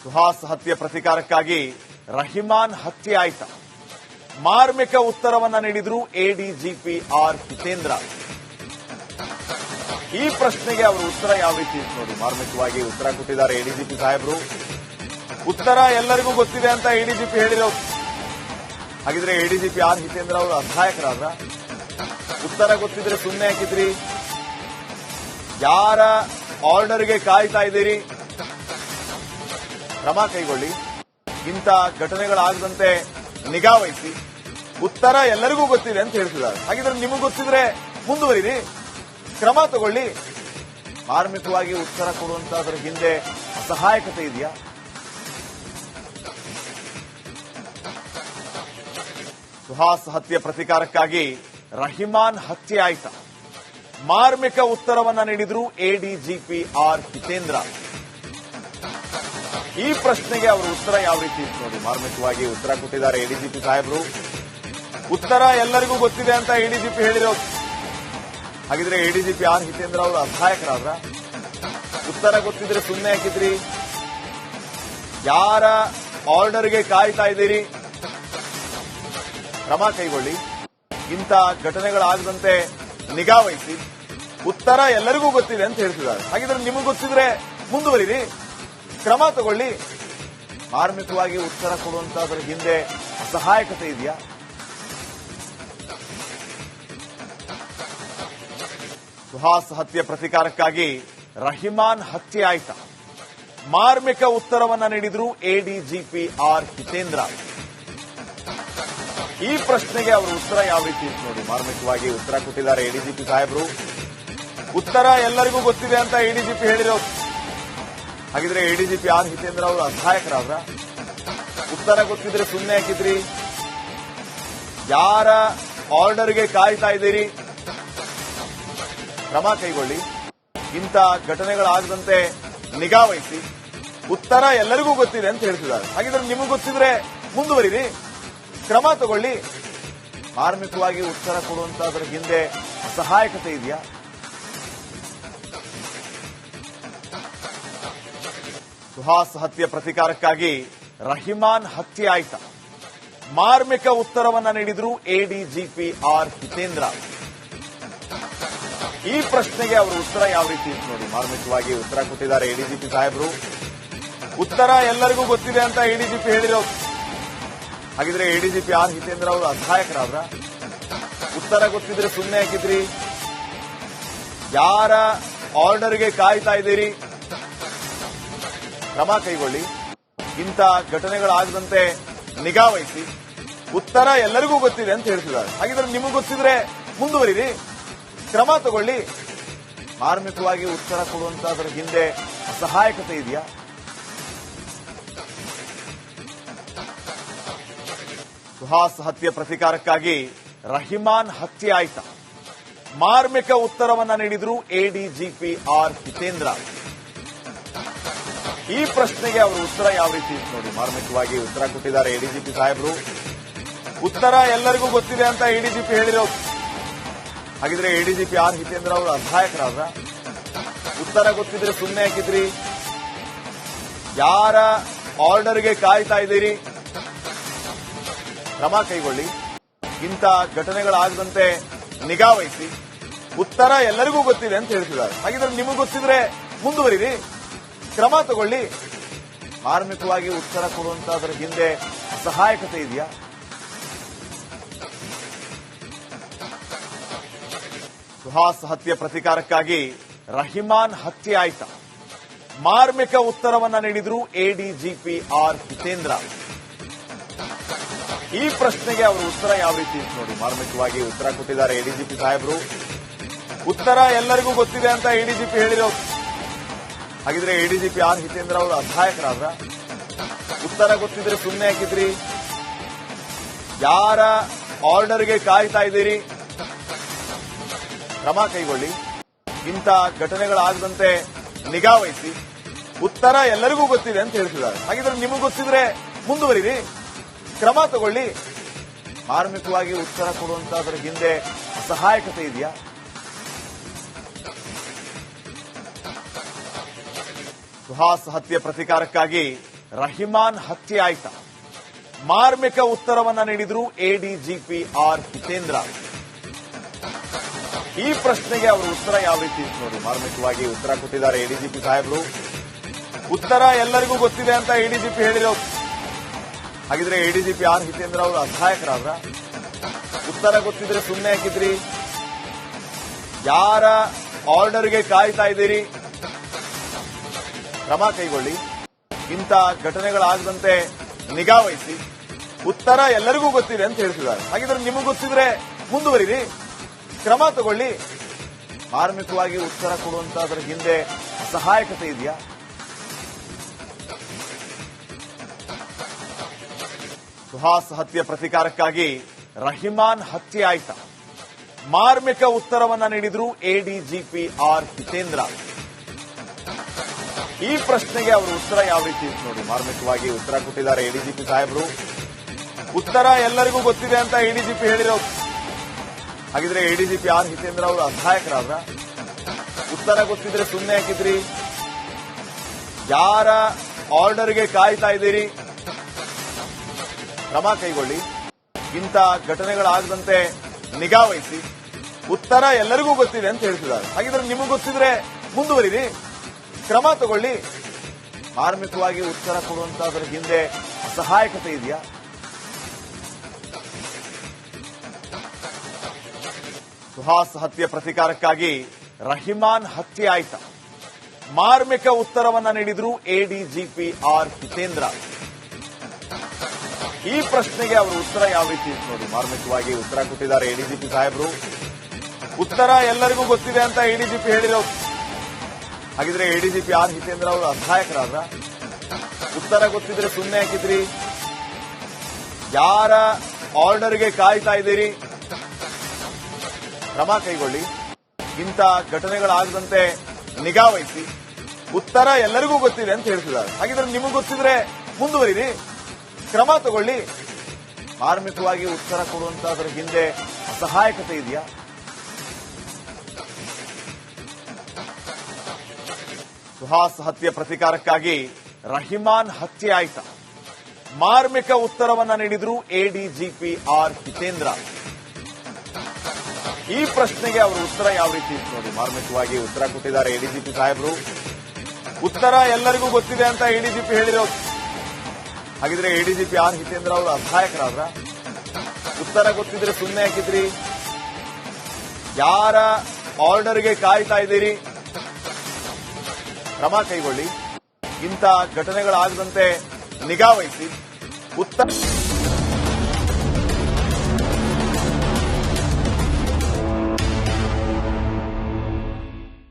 ಸುಹಾಸ್ ಹತ್ಯೆ ಪ್ರತೀಕಾರಕ್ಕಾಗಿ ರಹಿಮಾನ್ ಹತ್ಯೆ ಆಯ್ತ. ಮಾರ್ಮಿಕ ಉತ್ತರವನ್ನ ನೀಡಿದ್ರು ಎಡಿಜಿಪಿ ಆರ್ ಹಿತೇಂದ್ರ. ಈ ಪ್ರಶ್ನೆಗೆ ಅವರು ಉತ್ತರ ಯಾವ ರೀತಿ ಇತ್ತು ನೋಡಿ. ಮಾರ್ಮಿಕವಾಗಿ ಉತ್ತರ ಕೊಟ್ಟಿದ್ದಾರೆ ಎಡಿಜಿಪಿ ಸಾಹೇಬರು. ಉತ್ತರ ಎಲ್ಲರಿಗೂ ಗೊತ್ತಿದೆ ಅಂತ ಎಡಿಜಿಪಿ ಹೇಳಿರೋದು. ಹಾಗಿದ್ರೆ ಎಡಿಜಿಪಿ ಆರ್ ಹಿತೇಂದ್ರ ಅವರು ಅಸಹಾಯಕರಾದ್ರ? ಉತ್ತರ ಗೊತ್ತಿದ್ರೆ ಸುಮ್ಮನೆ ಹಾಕಿದ್ರಿ? ಯಾರ ಆರ್ಡರ್ಗೆ ಕಾಯ್ತಾ ಇದ್ದೀರಿ? ಕ್ರಮ ಕೈಗೊಳ್ಳಿ. ಇಂಥ ಘಟನೆಗಳಾಗದಂತೆ ನಿಗಾ ವಹಿಸಿ. ಉತ್ತರ ಎಲ್ಲರಿಗೂ ಗೊತ್ತಿದೆ ಅಂತ ಹೇಳ್ತಿದ್ದಾರೆ. ಹಾಗಿದ್ರೆ ನಿಮಗೆ ಗೊತ್ತಿದ್ರೆ ಮುಂದುವರಿರಿ, ಕ್ರಮ ತಗೊಳ್ಳಿ. ಮಾರ್ಮಿಕವಾಗಿ ಉತ್ತರ ಕೊಡುವಂತದ್ರ ಹಿಂದೆ ಅಸಹಾಯಕತೆ ಇದೆಯಾ? ಸುಹಾಸ್ ಹತ್ಯೆ ಪ್ರತೀಕಾರಕ್ಕಾಗಿ ರಹಿಮಾನ್ ಹತ್ಯೆ ಆಯ್ತ. ಮಾರ್ಮಿಕ ಉತ್ತರವನ್ನ ನೀಡಿದ್ರು ಎಡಿಜಿಪಿ ಆರ್ ಹಿತೇಂದ್ರ. ಈ ಪ್ರಶ್ನೆಗೆ ಅವರು ಉತ್ತರ ಯಾವ ರೀತಿ ಇತ್ತು ನೋಡಿ. ಮಾರ್ಮಿಕವಾಗಿ ಉತ್ತರ ಕೊಟ್ಟಿದ್ದಾರೆ ಎಡಿಜಿಪಿ ಸಾಹೇಬರು. ಉತ್ತರ ಎಲ್ಲರಿಗೂ ಗೊತ್ತಿದೆ ಅಂತ ಎಡಿಜಿಪಿ ಹೇಳಿರೋದು. ಹಾಗಿದ್ರೆ ಎಡಿಜಿಪಿ ಆರ್ ಹಿತೇಂದ್ರ ಅವರು ಅಸಹಾಯಕರಾದ್ರ? ಉತ್ತರ ಗೊತ್ತಿದ್ರೆ ಸುಮ್ಮನೆ ಹಾಕಿದ್ರಿ? ಯಾರ ಆರ್ಡರ್ಗೆ ಕಾಯ್ತಾ ಇದ್ದೀರಿ? ಕ್ರಮ ಕೈಗೊಳ್ಳಿ. ಇಂಥ ಘಟನೆಗಳಾಗದಂತೆ ನಿಗಾ ವಹಿಸಿ. ಉತ್ತರ ಎಲ್ಲರಿಗೂ ಗೊತ್ತಿದೆ ಅಂತ ಹೇಳ್ತಿದ್ದಾರೆ. ಹಾಗಿದ್ರೆ ನಿಮಗೆ ಗೊತ್ತಿದ್ರೆ ಮುಂದುವರಿರಿ, ಕ್ರಮ ತಗೊಳ್ಳಿ. ಮಾರ್ಮಿಕವಾಗಿ ಉತ್ತರ ಕೊಡುವಂತದ್ರ ಹಿಂದೆ ಅಸಹಾಯಕತೆ ಇದೆಯಾ? ಸುಹಾಸ್ ಹತ್ಯೆ ಪ್ರತೀಕಾರಕ್ಕಾಗಿ ರಹಿಮಾನ್ ಹತ್ಯೆ ಆಯ್ತ. ಮಾರ್ಮಿಕ ಉತ್ತರವನ್ನ ನೀಡಿದ್ರು ಎಡಿಜಿಪಿ ಆರ್ ಹಿತೇಂದ್ರ. ಈ ಪ್ರಶ್ನೆಗೆ ಅವರು ಉತ್ತರ ಯಾವ ರೀತಿ ಇತ್ತು ನೋಡಿ. ಮಾರ್ಮಿಕವಾಗಿ ಉತ್ತರ ಕೊಟ್ಟಿದ್ದಾರೆ ಎಡಿಜಿಪಿ ಸಾಹೇಬರು. ಉತ್ತರ ಎಲ್ಲರಿಗೂ ಗೊತ್ತಿದೆ ಅಂತ ಎಡಿಜಿಪಿ ಹೇಳಿರೋದು. ಹಾಗಿದ್ರೆ ಎಡಿಜಿಪಿ ಆರ್ ಹಿತೇಂದ್ರ ಅವರು ಅಸಹಾಯಕರಾದ್ರ? ಉತ್ತರ ಗೊತ್ತಿದ್ರೆ ಸುಮ್ಮನೆ ಹಾಕಿದ್ರಿ? ಯಾರ ಆರ್ಡರ್ಗೆ ಕಾಯ್ತಾ ಇದ್ದೀರಿ? ಕ್ರಮ ಕೈಗೊಳ್ಳಿ. ಇಂಥ ಘಟನೆಗಳಾಗದಂತೆ ನಿಗಾ ವಹಿಸಿ. ಉತ್ತರ ಎಲ್ಲರಿಗೂ ಗೊತ್ತಿದೆ ಅಂತ ಹೇಳ್ತಿದ್ದಾರೆ. ಹಾಗಿದ್ರೆ ನಿಮಗೆ ಗೊತ್ತಿದ್ರೆ ಮುಂದುವರಿರಿ, ಕ್ರಮ ತಗೊಳ್ಳಿ. ಮಾರ್ಮಿಕವಾಗಿ ಉತ್ತರ ಕೊಡುವಂತದ್ರ ಹಿಂದೆ ಅಸಹಾಯಕತೆ ಇದೆಯಾ? ಸುಹಾಸ್ ಹತ್ಯೆ ಪ್ರತೀಕಾರಕ್ಕಾಗಿ ರಹಿಮಾನ್ ಹತ್ಯೆ ಆಯ್ತ. ಮಾರ್ಮಿಕ ಉತ್ತರವನ್ನ ನೀಡಿದ್ರು ಎಡಿಜಿಪಿ ಆರ್ ಹಿತೇಂದ್ರ. ಈ ಪ್ರಶ್ನೆಗೆ ಅವರು ಉತ್ತರ ಯಾವ ರೀತಿ ಇತ್ತು ನೋಡಿ. ಮಾರ್ಮಿಕವಾಗಿ ಉತ್ತರ ಕೊಟ್ಟಿದ್ದಾರೆ ಎಡಿಜಿಪಿ ಸಾಹೇಬರು. ಉತ್ತರ ಎಲ್ಲರಿಗೂ ಗೊತ್ತಿದೆ ಅಂತ ಎಡಿಜಿಪಿ ಹೇಳಿರೋದು. ಹಾಗಿದ್ರೆ ಎಡಿಜಿಪಿ ಆರ್ ಹಿತೇಂದ್ರ ಅವರು ಅಸಹಾಯಕರಾದ್ರ? ಉತ್ತರ ಗೊತ್ತಿದ್ರೆ ಸುಮ್ಮನೆ ಹಾಕಿದ್ರಿ? ಯಾರ ಆರ್ಡರ್ಗೆ ಕಾಯ್ತಾ ಇದ್ದೀರಿ? ಕ್ರಮ ಕೈಗೊಳ್ಳಿ. ಇಂಥ ಘಟನೆಗಳಾಗದಂತೆ ನಿಗಾ ವಹಿಸಿ. ಉತ್ತರ ಎಲ್ಲರಿಗೂ ಗೊತ್ತಿದೆ ಅಂತ ಹೇಳ್ತಿದ್ದಾರೆ. ಹಾಗಿದ್ರೆ ನಿಮಗೆ ಗೊತ್ತಿದ್ರೆ ಮುಂದುವರಿರಿ, ಕ್ರಮ ತಗೊಳ್ಳಿ. ಮಾರ್ಮಿಕವಾಗಿ ಉತ್ತರ ಕೊಡುವಂತದ್ರ ಹಿಂದೆ ಅಸಹಾಯಕತೆ ಇದೆಯಾ? ಸುಹಾಸ್ ಹತ್ಯೆ ಪ್ರತೀಕಾರಕ್ಕಾಗಿ ರಹಿಮಾನ್ ಹತ್ಯೆ ಆಯ್ತ. ಮಾರ್ಮಿಕ ಉತ್ತರವನ್ನ ನೀಡಿದ್ರು ಎಡಿಜಿಪಿ ಆರ್ ಹಿತೇಂದ್ರ. ಈ ಪ್ರಶ್ನೆಗೆ ಅವರು ಉತ್ತರ ಯಾವ ರೀತಿ ಇತ್ತು ನೋಡಿ. ಮಾರ್ಮಿಕವಾಗಿ ಉತ್ತರ ಕೊಟ್ಟಿದ್ದಾರೆ ಎಡಿಜಿಪಿ ಸಾಹೇಬರು. ಉತ್ತರ ಎಲ್ಲರಿಗೂ ಗೊತ್ತಿದೆ ಅಂತ ಎಡಿಜಿಪಿ ಹೇಳಿರೋದು. ಹಾಗಿದ್ರೆ ಎಡಿಜಿಪಿ ಆರ್ ಹಿತೇಂದ್ರ ಅವರು ಅಸಹಾಯಕರಾದ್ರ? ಉತ್ತರ ಗೊತ್ತಿದ್ರೆ ಸುಮ್ಮನೆ ಹಾಕಿದ್ರಿ? ಯಾರ ಆರ್ಡರ್ಗೆ ಕಾಯ್ತಾ ಇದ್ದೀರಿ? ಕ್ರಮ ಕೈಗೊಳ್ಳಿ. ಇಂಥ ಘಟನೆಗಳಾಗದಂತೆ ನಿಗಾ ವಹಿಸಿ. ಉತ್ತರ ಎಲ್ಲರಿಗೂ ಗೊತ್ತಿದೆ ಅಂತ ಹೇಳ್ತಿದ್ದಾರೆ. ಹಾಗಿದ್ರೆ ನಿಮಗೆ ಗೊತ್ತಿದ್ರೆ ಮುಂದುವರಿರಿ, ಕ್ರಮ ತಗೊಳ್ಳಿ. ಮಾರ್ಮಿಕವಾಗಿ ಉತ್ತರ ಕೊಡುವಂತದ್ರ ಹಿಂದೆ ಅಸಹಾಯಕತೆ ಇದೆಯಾ? ಸುಹಾಸ್ ಹತ್ಯೆ ಪ್ರತೀಕಾರಕ್ಕಾಗಿ ರಹಿಮಾನ್ ಹತ್ಯೆ ಆಯ್ತ. ಮಾರ್ಮಿಕ ಉತ್ತರವನ್ನ ನೀಡಿದ್ರು ಎಡಿಜಿಪಿ ಆರ್ ಹಿತೇಂದ್ರ. ಈ ಪ್ರಶ್ನೆಗೆ ಅವರು ಉತ್ತರ ಯಾವ ರೀತಿ ಇತ್ತು ನೋಡಿ. ಮಾರ್ಮಿಕವಾಗಿ ಉತ್ತರ ಕೊಟ್ಟಿದ್ದಾರೆ ಎಡಿಜಿಪಿ ಸಾಹೇಬರು. ಉತ್ತರ ಎಲ್ಲರಿಗೂ ಗೊತ್ತಿದೆ ಅಂತ ಎಡಿಜಿಪಿ ಹೇಳಿರೋದು. ಹಾಗಿದ್ರೆ ಎಡಿಜಿಪಿ ಆರ್ ಹಿತೇಂದ್ರ ಅವರು ಅಸಹಾಯಕರಾದ್ರ? ಉತ್ತರ ಗೊತ್ತಿದ್ರೆ ಸುಮ್ಮನೆ ಹಾಕಿದ್ರಿ? ಯಾರ ಆರ್ಡರ್ಗೆ ಕಾಯ್ತಾ ಇದ್ದೀರಿ? ಕ್ರಮ ಕೈಗೊಳ್ಳಿ. ಇಂಥ ಘಟನೆಗಳಾಗದಂತೆ ನಿಗಾ ವಹಿಸಿ. ಉತ್ತರ ಎಲ್ಲರಿಗೂ ಗೊತ್ತಿದೆ ಅಂತ ಹೇಳ್ತಿದ್ದಾರೆ. ಹಾಗಿದ್ರೆ ನಿಮಗೆ ಗೊತ್ತಿದ್ರೆ ಮುಂದುವರಿರಿ, ಕ್ರಮ ತಗೊಳ್ಳಿ. ಮಾರ್ಮಿಕವಾಗಿ ಉತ್ತರ ಕೊಡುವಂತದ್ರ ಹಿಂದೆ ಅಸಹಾಯಕತೆ ಇದೆಯಾ? ಸುಹಾಸ್ ಹತ್ಯೆ ಪ್ರತೀಕಾರಕ್ಕಾಗಿ ರಹಿಮಾನ್ ಹತ್ಯೆ ಆಯ್ತಾ? ಮಾರ್ಮಿಕ ಉತ್ತರವನ್ನ ನೀಡಿದ್ರು ಎಡಿಜಿಪಿ ಆರ್ ಹಿತೇಂದ್ರ. ಈ ಪ್ರಶ್ನೆಗೆ ಅವರು ಉತ್ತರ ಯಾವ ರೀತಿ ಇತ್ತು ನೋಡಿ. ಮಾರ್ಮಿಕವಾಗಿ ಉತ್ತರ ಕೊಟ್ಟಿದ್ದಾರೆ ಎಡಿಜಿಪಿ ಸಾಹೇಬರು. ಉತ್ತರ ಎಲ್ಲರಿಗೂ ಗೊತ್ತಿದೆ ಅಂತ ಎಡಿಜಿಪಿ ಹೇಳಿರೋದು. ಹಾಗಿದ್ರೆ ಎಡಿಜಿಪಿ ಆರ್ ಹಿತೇಂದ್ರ ಅವರು ಅಸಹಾಯಕರಾದ್ರ? ಉತ್ತರ ಗೊತ್ತಿದ್ರೆ ಸುಮ್ಮನೆ ಹಾಕಿದ್ರಿ? ಯಾರ ಆರ್ಡರ್ಗೆ ಕಾಯ್ತಾ ಇದ್ದೀರಿ? ಕ್ರಮ ಕೈಗೊಳ್ಳಿ. ಇಂಥ ಘಟನೆಗಳಾಗದಂತೆ ನಿಗಾ ವಹಿಸಿ. ಉತ್ತರ ಎಲ್ಲರಿಗೂ ಗೊತ್ತಿದೆ ಅಂತ ಹೇಳ್ತಿದ್ದಾರೆ. ಹಾಗಿದ್ರೆ ನಿಮಗೆ ಗೊತ್ತಿದ್ರೆ ಮುಂದುವರಿರಿ, ಕ್ರಮ ತಗೊಳ್ಳಿ. ಮಾರ್ಮಿಕವಾಗಿ ಉತ್ತರ ಕೊಡುವಂತ ಅದರ ಹಿಂದೆ ಸಹಾಯಕತೆ ಇದೆಯಾ? ಸುಹಾಸ್ ಹತ್ಯೆ ಪ್ರತಿಕಾರಕ್ಕಾಗಿ ರಹಿಮಾನ್ ಹತ್ಯೆ ಆಯ್ತಾ? ಮಾರ್ಮಿಕ ಉತ್ತರವನ್ನ ನೀಡಿದ್ರು ಎಡಿಜಿಪಿ ಆರ್ ಹಿತೇಂದ್ರ. ಈ ಪ್ರಶ್ನೆಗೆ ಅವರು ಉತ್ತರ ಯಾವ ರೀತಿ ಇತ್ತು ನೋಡಿ. ಮಾರ್ಮಿಕವಾಗಿ ಉತ್ತರ ಕೊಟ್ಟಿದ್ದಾರೆ ಎಡಿಜಿಪಿ ಸಾಹೇಬರು. ಉತ್ತರ ಎಲ್ಲರಿಗೂ ಗೊತ್ತಿದೆ ಅಂತ ಎಡಿಜಿಪಿ ಹೇಳಿರೋದು. ಹಾಗಿದ್ರೆ ಎಡಿಜಿಪಿ ಆರ್ ಹಿತೇಂದ್ರ ಅವರು ಅಸಹಾಯಕರಾದ್ರ? ಉತ್ತರ ಗೊತ್ತಿದ್ರೆ ಸುಮ್ಮನೆ ಹಾಕಿದ್ರಿ? ಯಾರ ಆರ್ಡರ್ಗೆ ಕಾಯ್ತಾ ಇದ್ದೀರಿ? ಕ್ರಮ ಕೈಗೊಳ್ಳಿ. ಇಂಥ ಘಟನೆಗಳಾಗದಂತೆ ನಿಗಾ ವಹಿಸಿ. ಉತ್ತರ ಎಲ್ಲರಿಗೂ ಗೊತ್ತಿದೆ ಅಂತ ಹೇಳ್ತಿದ್ದಾರೆ. ಹಾಗಿದ್ರೆ ನಿಮಗೆ ಗೊತ್ತಿದ್ರೆ ಮುಂದುವರಿರಿ, ಕ್ರಮ ತಗೊಳ್ಳಿ. ಮಾರ್ಮಿಕವಾಗಿ ಉತ್ತರ ಕೊಡುವಂತ ಅದರ ಹಿಂದೆ ಸಹಾಯಕತೆ ಇದೆಯಾ? ಸುಹಾಸ್ ಹತ್ಯೆ ಪ್ರತಿಕಾರಕ್ಕಾಗಿ ರಹಿಮಾನ್ ಹತ್ಯೆ ಆಯ್ತಾ? ಮಾರ್ಮಿಕ ಉತ್ತರವನ್ನ ನೀಡಿದ್ರು ಎಡಿಜಿಪಿ ಆರ್ ಹಿತೇಂದ್ರ. ಈ ಪ್ರಶ್ನೆಗೆ ಅವರು ಉತ್ತರ ಯಾವ ರೀತಿ ಇತ್ತು ನೋಡಿ. ಮಾರ್ಮಿಕವಾಗಿ ಉತ್ತರ ಕೊಟ್ಟಿದ್ದಾರೆ ಎಡಿಜಿಪಿ ಸಾಹೇಬರು. ಉತ್ತರ ಎಲ್ಲರಿಗೂ ಗೊತ್ತಿದೆ ಅಂತ ಎಡಿಜಿಪಿ ಹೇಳಿರೋದು. ಹಾಗಿದ್ರೆ ಎಡಿಜಿಪಿ ಆರ್ ಹಿತೇಂದ್ರ ಅವರು ಅಸಹಾಯಕರಾದ್ರ? ಉತ್ತರ ಗೊತ್ತಿದ್ರೆ ಸುಮ್ಮನೆ ಹಾಕಿದ್ರಿ? ಯಾರ ಆರ್ಡರ್ಗೆ ಕಾಯ್ತಾ ಇದ್ದೀರಿ? ಕ್ರಮ ಕೈಗೊಳ್ಳಿ. ಇಂಥ ಘಟನೆಗಳಾಗದಂತೆ ನಿಗಾ ವಹಿಸಿ. ಉತ್ತರ ಎಲ್ಲರಿಗೂ ಗೊತ್ತಿದೆ ಅಂತ ಹೇಳ್ತಿದ್ದಾರೆ. ಹಾಗಿದ್ರೆ ನಿಮಗೆ ಗೊತ್ತಿದ್ರೆ ಮುಂದುವರಿರಿ, ಕ್ರಮ ತಗೊಳ್ಳಿ. ಮಾರ್ಮಿಕವಾಗಿ ಉತ್ತರ ಕೊಡುವಂತ ಅದರ ಹಿಂದೆ ಸಹಾಯಕತೆ ಇದೆಯಾ? ಸುಹಾಸ್ ಹತ್ಯೆ ಪ್ರತಿಕಾರಕ್ಕಾಗಿ ರಹಿಮಾನ್ ಹತ್ಯೆ ಆಯ್ತಾ? ಮಾರ್ಮಿಕ ಉತ್ತರವನ್ನ ನೀಡಿದ್ರು ಎಡಿಜಿಪಿ ಆರ್ ಹಿತೇಂದ್ರ. ಈ ಪ್ರಶ್ನೆಗೆ ಅವರು ಉತ್ತರ ಯಾವ ರೀತಿ ಇತ್ತು ನೋಡಿ. ಮಾರ್ಮಿಕವಾಗಿ ಉತ್ತರ ಕೊಟ್ಟಿದ್ದಾರೆ ಎಡಿಜಿಪಿ ಸಾಹೇಬರು. ಉತ್ತರ ಎಲ್ಲರಿಗೂ ಗೊತ್ತಿದೆ ಅಂತ ಎಡಿಜಿಪಿ ಹೇಳಿರೋದು. ಹಾಗಿದ್ರೆ ಎಡಿಜಿಪಿ ಆರ್ ಹಿತೇಂದ್ರ ಅವರು ಅಸಹಾಯಕರಾದ್ರ? ಉತ್ತರ ಗೊತ್ತಿದ್ರೆ ಸುಮ್ಮನೆ ಹಾಕಿದ್ರಿ? ಯಾರ ಆರ್ಡರ್ಗೆ ಕಾಯ್ತಾ ಇದ್ದೀರಿ? ಕ್ರಮ ಕೈಗೊಳ್ಳಿ. ಇಂಥ ಘಟನೆಗಳಾಗದಂತೆ ನಿಗಾ ವಹಿಸಿ. ಉತ್ತರ